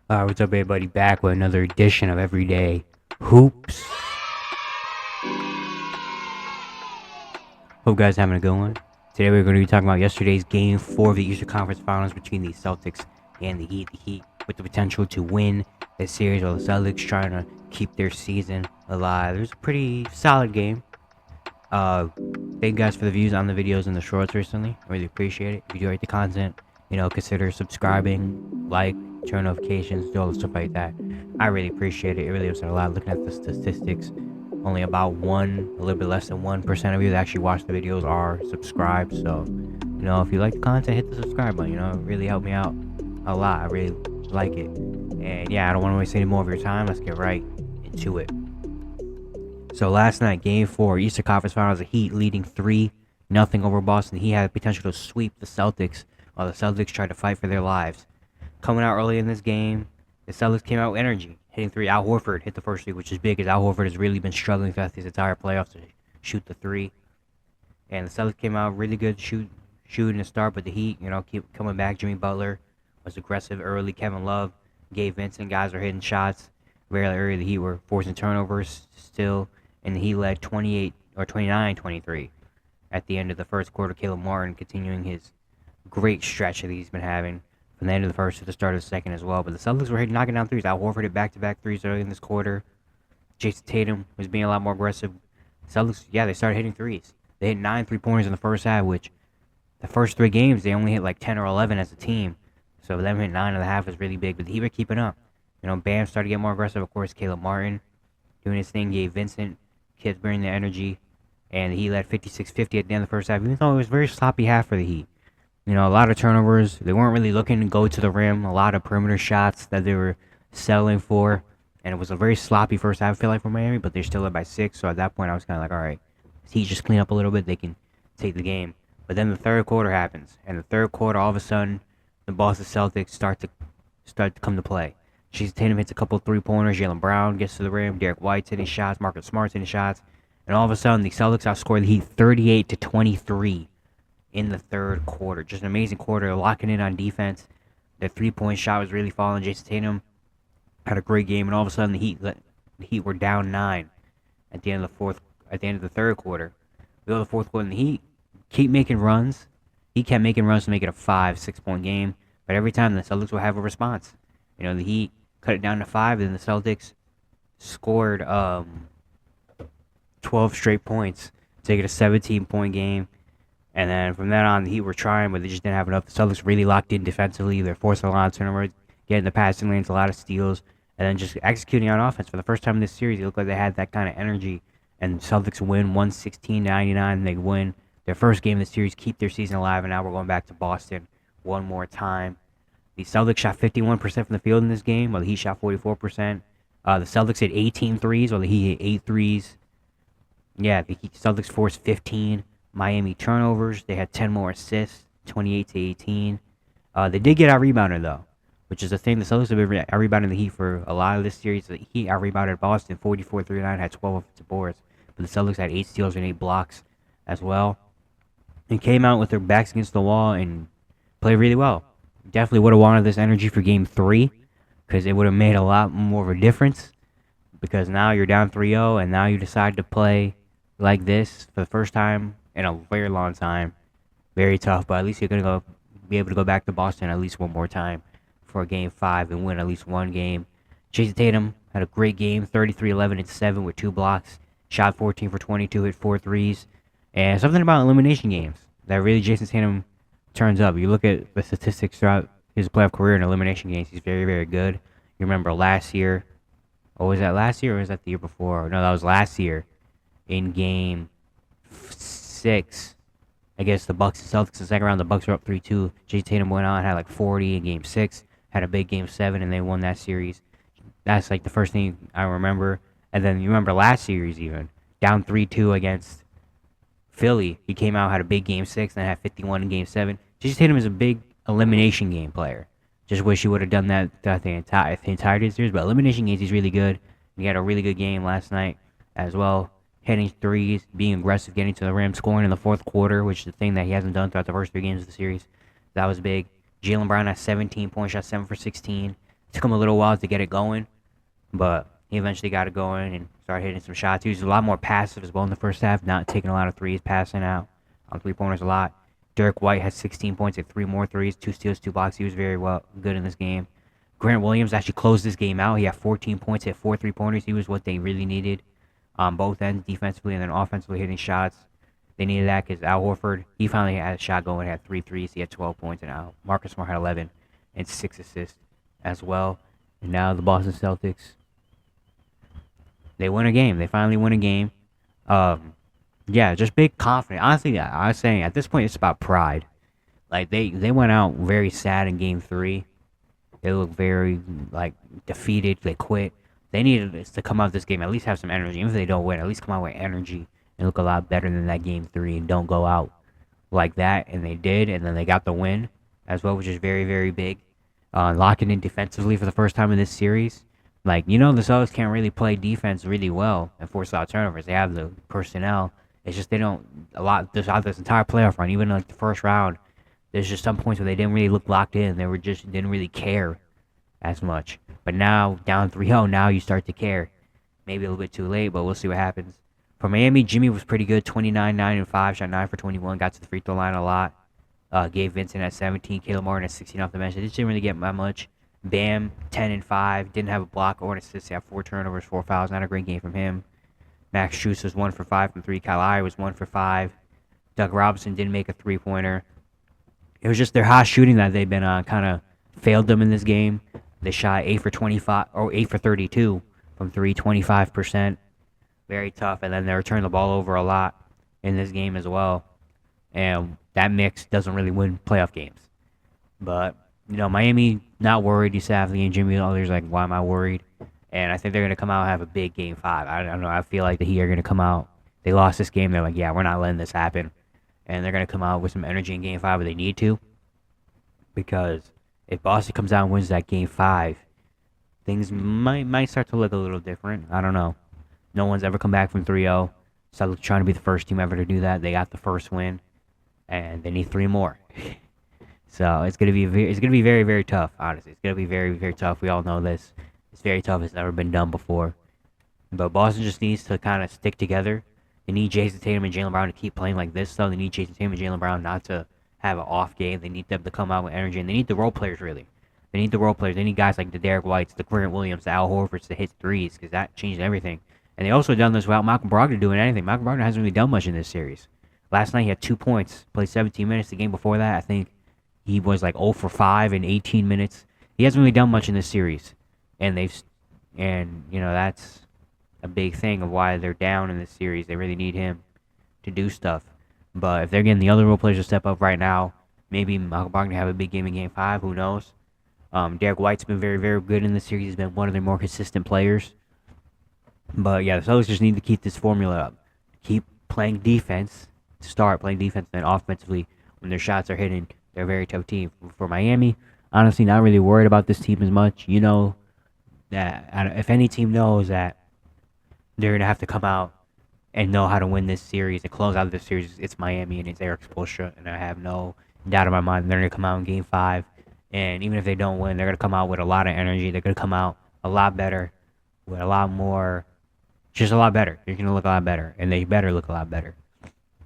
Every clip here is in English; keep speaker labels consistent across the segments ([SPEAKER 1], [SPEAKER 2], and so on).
[SPEAKER 1] What's up, everybody? Back with another edition of Everyday Hoops. Hope you guys having a good one. Today we're going to be talking about yesterday's Game 4 of the Eastern Conference Finals between the Celtics and the Heat. The Heat with the potential to win this series, while the Celtics trying to keep their season alive. It was a pretty solid game. Thank you guys for the views on the videos and the shorts recently. I really appreciate it. If you do like the content, consider subscribing, like, turn notifications, do all the stuff like that. I really appreciate it. It really helps out a lot. Looking at the statistics, only about a little bit less than 1% of you that actually watch the videos are subscribed. So, if you like the content, hit the subscribe button. It really helped me out a lot. I really like it. And yeah, I don't want to waste any more of your time. Let's get right into it. So last night, Game 4, Eastern Conference Finals, the Heat leading 3-0 over Boston. He had the potential to sweep the Celtics, while the Celtics tried to fight for their lives. Coming out early in this game, the Celtics came out with energy, hitting three. Al Horford hit the first three, which is big, as Al Horford has really been struggling throughout these entire playoffs to shoot the three. And the Celtics came out really good shooting to start, but the Heat, keep coming back. Jimmy Butler was aggressive early. Kevin Love, Gabe Vincent, guys are hitting shots very early. The Heat were forcing turnovers still, and he led 29-23 at the end of the first quarter. Caleb Martin continuing his great stretch that he's been having from the end of the first to the start of the second as well. But the Celtics were knocking down threes. Al Horford hit back-to-back threes early in this quarter. Jason Tatum was being a lot more aggressive. Celtics, they started hitting threes. They hit 9 3-pointers in the first half, which the first 3 games, they only hit like 10 or 11 as a team. So them hitting 9.5 is really big, but the Heat were keeping up. Bam started to get more aggressive. Of course, Caleb Martin doing his thing. Gabe Vincent, kids bringing the energy, and he led 56-50 at the end of the first half, even though it was a very sloppy half for the Heat. A lot of turnovers. They weren't really looking to go to the rim. A lot of perimeter shots that they were settling for, and it was a very sloppy first half, I feel like, for Miami, but they're still up by 6, so at that point I was kind of like, all right, if Heat just clean up a little bit, they can take the game. But then the third quarter happens, and the third quarter, all of a sudden, the Boston Celtics start to come to play. Jason Tatum hits a couple 3-pointers. Jaylen Brown gets to the rim. Derek White's hitting shots. Marcus Smart's hitting shots. And all of a sudden, the Celtics outscore the Heat 38-23 in the third quarter. Just an amazing quarter. Locking in on defense. The 3-point shot was really falling. Jason Tatum had a great game. And all of a sudden, the Heat were down 9 at the end of the third quarter. We go to the fourth quarter, and the Heat keep making runs. He kept making runs to make it a 5-6-point game. But every time, the Celtics will have a response. The Heat cut it down to 5, and the Celtics scored 12 straight points to make it a 17-point game. And then from then on, the Heat were trying, but they just didn't have enough. The Celtics really locked in defensively. They're forcing a lot of turnovers, getting the passing lanes, a lot of steals, and then just executing on offense. For the first time in this series, it looked like they had that kind of energy. And the Celtics win 116-99. They win their first game of the series, keep their season alive, and now we're going back to Boston one more time. The Celtics shot 51% from the field in this game, while the Heat shot 44%. The Celtics hit 18 threes, while the Heat hit 8 threes. Yeah, the Celtics forced 15 Miami turnovers. They had 10 more assists, 28-18. They did get out-rebounded, though, which is the thing. The Celtics have been out-rebounding the Heat for a lot of this series. The Heat out-rebounded Boston 44-39, had 12 offensive boards. But the Celtics had 8 steals and 8 blocks as well. And came out with their backs against the wall and played really well. Definitely would have wanted this energy for Game 3, because it would have made a lot more of a difference, because now you're down 3-0, and now you decide to play like this for the first time in a very long time. Very tough, but at least you're going to be able to go back to Boston at least one more time for Game 5 and win at least one game. Jason Tatum had a great game, 33, 11, and 7 with 2 blocks, shot 14 for 22, hit 4 threes, and something about elimination games that really Jason Tatum turns up. You look at the statistics throughout his playoff career in elimination games, he's very, very good. You remember last year, was that last year or was that the year before? No, that was last year in Game 6 against the Bucks and Celtics in the second round. The Bucks were up 3-2. Jason Tatum went out and had like 40 in Game 6, had a big Game 7, and they won that series. That's like the first thing I remember. And then you remember last series even, down 3-2 against Philly. He came out, had a big Game 6, and had 51 in Game 7. Jason Tatum is a big elimination game player. Just wish he would have done that throughout the entirety of the series. But elimination games, he's really good. He had a really good game last night as well. Hitting threes, being aggressive, getting to the rim, scoring in the fourth quarter, which is the thing that he hasn't done throughout the first 3 games of the series. That was big. Jaylen Brown had 17 points, shot 7 for 16. took him a little while to get it going, but he eventually got it going and started hitting some shots. He was a lot more passive as well in the first half, not taking a lot of threes, passing out on three-pointers a lot. Derek White had 16 points, had 3 more threes, 2 steals, 2 blocks. He was very good in this game. Grant Williams actually closed this game out. He had 14 points, hit 4 3-pointers. He was what they really needed on both ends, defensively and then offensively hitting shots. They needed that because Al Horford, he finally had a shot going, had 3 threes. He had 12 points, and Marcus Smart had 11 and 6 assists as well. And now the Boston Celtics, they win a game. They finally win a game. Yeah, just big confidence. Honestly, I was saying at this point it's about pride. Like they went out very sad in Game 3. They looked very like defeated. They quit. They needed this to come out of this game, at least have some energy. Even if they don't win, at least come out with energy and look a lot better than that Game 3 and don't go out like that. And they did, and then they got the win as well, which is very big. Locking in defensively for the first time in this series. Like, the Celtics can't really play defense really well and force a lot of turnovers. They have the personnel. It's just they don't, throughout this entire playoff run, even like the first round, there's just some points where they didn't really look locked in. They didn't really care as much. But now, down 3-0, now you start to care. Maybe a little bit too late, but we'll see what happens. For Miami, Jimmy was pretty good, 29, 9, and 5, shot 9 for 21, got to the free throw line a lot. Gabe Vincent at 17, Caleb Martin at 16 off the bench. They just didn't really get that much. Bam, 10 and 5, didn't have a block or an assist. He had 4 turnovers, 4 fouls. Not a great game from him. Max Strus was 1 for 5 from 3. Kyle Lowry was 1 for 5. Doug Robinson didn't make a 3-pointer. It was just their hot shooting that they've been on kind of failed them in this game. They shot 8 for 25 or 8 for 32 from 3, 25%. Very tough, and then they returned the ball over a lot in this game as well. And that mix doesn't really win playoff games. But, Miami, not worried. You said after the game, Jimmy and others like, why am I worried? And I think they're going to come out and have a big Game 5. I don't know. I feel like the Heat are going to come out. They lost this game. They're like, yeah, we're not letting this happen. And they're going to come out with some energy in Game 5, but they need to. Because if Boston comes out and wins that Game 5, things might start to look a little different. I don't know. No one's ever come back from 3-0. Celtics trying to be the first team ever to do that. They got the first win, and they need 3 more. So it's gonna be very tough. Honestly, it's gonna be very tough. We all know this. It's very tough. It's never been done before. But Boston just needs to kind of stick together. They need Jason Tatum and Jaylen Brown to keep playing like this, though. They need Jason Tatum and Jaylen Brown not to have an off game. They need them to come out with energy, and they need the role players, really. They need the role players. They need guys like the Derek Whites, the Grant Williams, the Al Horfords to hit threes, because that changed everything. And they also done this without Malcolm Brogdon doing anything. Malcolm Brogdon hasn't really done much in this series. Last night he had 2 points, played 17 minutes. The game before that, I think he was like 0 for 5 in 18 minutes. He hasn't really done much in this series. And that's a big thing of why they're down in this series. They really need him to do stuff. But if they're getting the other role players to step up right now, maybe Malcolm Brogdon have a big game in Game 5. Who knows? Derek White's been very good in this series. He's been one of their more consistent players. But yeah, the Celtics just need to keep this formula up. Keep playing defense. Start playing defense, and then offensively, when their shots are hitting, they're a very tough team. For Miami, honestly, not really worried about this team as much. That if any team knows that they're going to have to come out and know how to win this series and close out this series, it's Miami and it's Eric Spoelstra. And I have no doubt in my mind they're going to come out in Game 5. And even if they don't win, they're going to come out with a lot of energy. They're going to come out a lot better, with a lot more, just a lot better. They're going to look a lot better. And they better look a lot better.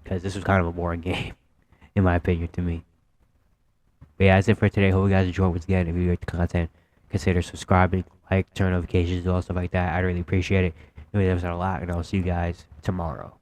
[SPEAKER 1] Because this was kind of a boring game, in my opinion, to me. But yeah, that's it for today. Hope you guys enjoyed. Once again, if you like the content, consider subscribing, like, turn notifications, do all stuff like that. I'd really appreciate it. It really helps out a lot, and I'll see you guys tomorrow.